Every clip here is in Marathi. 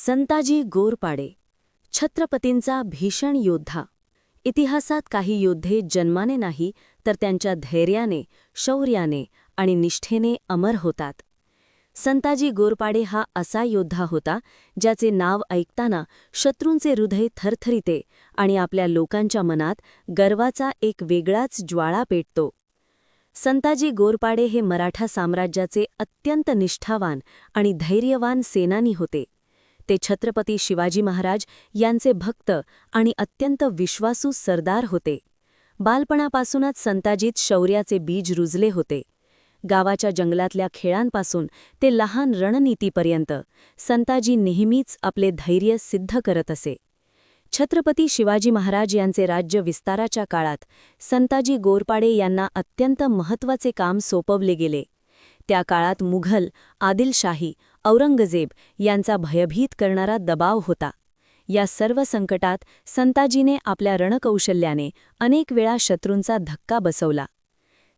संताजी गोरपाडे छत्रपतींचा भीषण योद्धा. इतिहासात काही योद्धे जन्माने नाही तर त्यांच्या धैर्याने, शौर्याने आणि निष्ठेने अमर होतात. संताजी गोरपाडे हा असा योद्धा होता ज्याचे नाव ऐकताना शत्रूंचे हृदय थरथरिते आणि आपल्या लोकांच्या मनात गर्वाचा एक वेगळाच ज्वाळा पेटतो. संताजी गोरपाडे हे मराठा साम्राज्याचे अत्यंत निष्ठावान आणि धैर्यवान सेनानी होते. ते छत्रपती शिवाजी महाराज यांचे भक्त आणि अत्यंत विश्वासू सरदार होते. बालपणापासूनच संताजीत शौर्याचे बीज रुजले होते. गावाच्या जंगलातल्या खेळांपासून ते लहान रणनीतीपर्यंत संताजी नेहमीच आपले धैर्य सिद्ध करत असे. छत्रपती शिवाजी महाराज यांचे राज्य विस्ताराच्या काळात संताजी गोरपाडे यांना अत्यंत महत्त्वाचे काम सोपवले गेले. त्या काळात मुघल, आदिलशाही, औरंगजेब यांचा भयभीत करणारा दबाव होता. या सर्व संकटात संताजीने आपल्या रणकौशल्याने अनेक वेळा शत्रूंचा धक्का बसवला.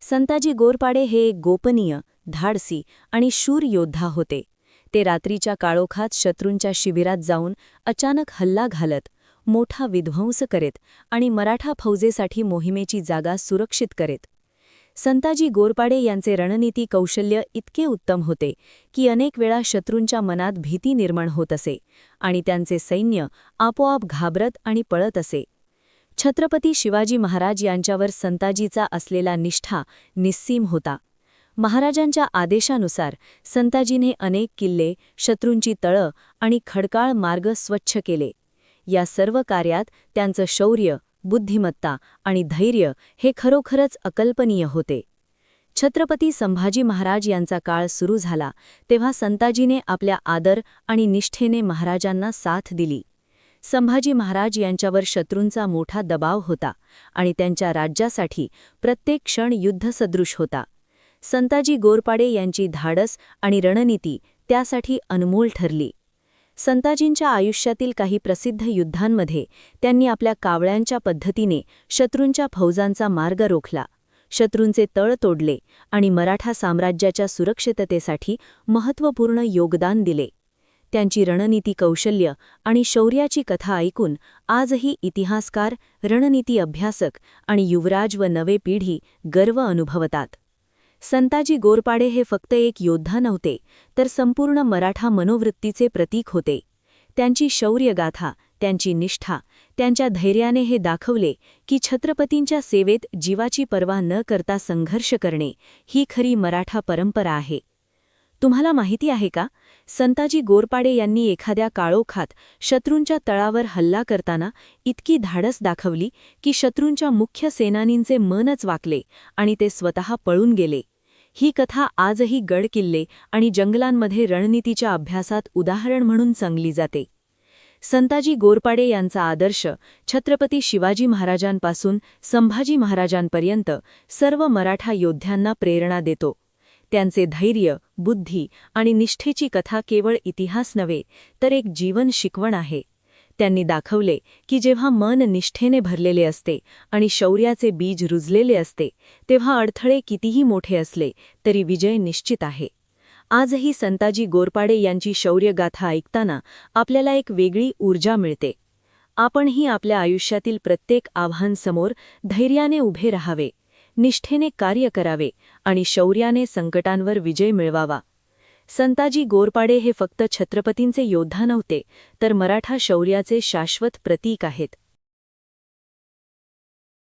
संताजी गोरपाडे हे एक गोपनीय, धाडसी आणि शूर योद्धा होते. ते रात्रीच्या काळोखात शत्रूंच्या शिबिरात जाऊन अचानक हल्ला घालत, मोठा विध्वंस करीत आणि मराठा फौजेसाठी मोहिमेची जागा सुरक्षित करीत. संताजी गोरपाडे यांचे रणनीती कौशल्य इतके उत्तम होते की अनेक वेळा शत्रूंच्या मनात भीती निर्माण होत असे आणि त्यांचे सैन्य आपोआप घाबरत आणि पळत असे. छत्रपती शिवाजी महाराज यांच्यावर संताजीचा असलेला निष्ठा निस्सीम होता. महाराजांच्या आदेशानुसार संताजीने अनेक किल्ले, शत्रूंची तळं आणि खडकाळ मार्ग स्वच्छ केले. या सर्व कार्यात त्यांचं शौर्य, बुद्धिमत्ता आणि धैर्य हे खरोखरच अकल्पनीय होते. छत्रपती संभाजी महाराज यांचा काळ सुरू झाला तेव्हा संताजीने आपल्या आदर आणि निष्ठेने महाराजांना साथ दिली. संभाजी महाराज यांच्यावर शत्रूंचा मोठा दबाव होता आणि त्यांच्या राज्यासाठी प्रत्येक क्षण युद्धसदृश होता. संताजी गोरपाडे यांची धाडस आणि रणनीती त्यासाठी अनमोल ठरली. संताजींच्या आयुष्यातील काही प्रसिद्ध युद्धांमध्ये त्यांनी आपल्या कावळ्यांच्या पद्धतीने शत्रूंच्या फौजांचा मार्ग रोखला, शत्रूंचे तळ तोडले आणि मराठा साम्राज्याच्या सुरक्षिततेसाठी महत्त्वपूर्ण योगदान दिले. त्यांची रणनीती कौशल्य आणि शौर्याची कथा ऐकून आजही इतिहासकार, रणनीती अभ्यासक आणि युवराज व नवे पिढी गर्व अनुभवतात. संताजी गोरपाडे हे फक्त एक योद्धा नव्हते तर संपूर्ण मराठा मनोवृत्तीचे प्रतीक होते. त्यांची शौर्यगाथा, त्यांची निष्ठा, त्यांच्या धैर्याने हे दाखवले की छत्रपतींच्या सेवेत जीवाची पर्वा न करता संघर्ष करणे ही खरी मराठा परंपरा आहे. तुम्हाला माहिती आहे का, संताजी गोरपाडे यांनी एखाद्या काळोखात शत्रूंच्या तळावर हल्ला करताना इतकी धाडस दाखवली की शत्रूंच्या मुख्य सेनानींचे मनच वाकले आणि ते स्वतः पळून गेले. ही कथा आजही गडकिल्ले आणि जंगलांमध्ये रणनीतीच्या अभ्यासात उदाहरण म्हणून सांगली जाते. संताजी गोरपाडे यांचा आदर्श छत्रपती शिवाजी महाराजांपासून संभाजी महाराजांपर्यंत सर्व मराठा योद्ध्यांना प्रेरणा देतो. त्यांचे धैर्य, बुद्धी आणि निष्ठेची कथा केवळ इतिहास नव्हे तर एक जीवन शिकवण आहे. त्यांनी दाखवले की जेव्हा मन निष्ठेने भरलेले असते आणि शौर्याचे बीज रुजलेले असते तेव्हा अडथळे कितीही मोठे असले तरी विजय निश्चित आहे. आजही संताजी गोरपाडे यांची शौर्यगाथा ऐकताना आपल्याला एक वेगळी ऊर्जा मिळते. आपणही आपल्या आयुष्यातील प्रत्येक आव्हानासमोर धैर्याने उभे राहावे, निष्ठेने कार्य करावे आणि शौर्याने संकटांवर विजय मिळवावा. संताजी गोरपाडे हे फक्त छत्रपतींचे योद्धा नव्हते तर मराठा शौर्याचे शाश्वत प्रतीक आहेत.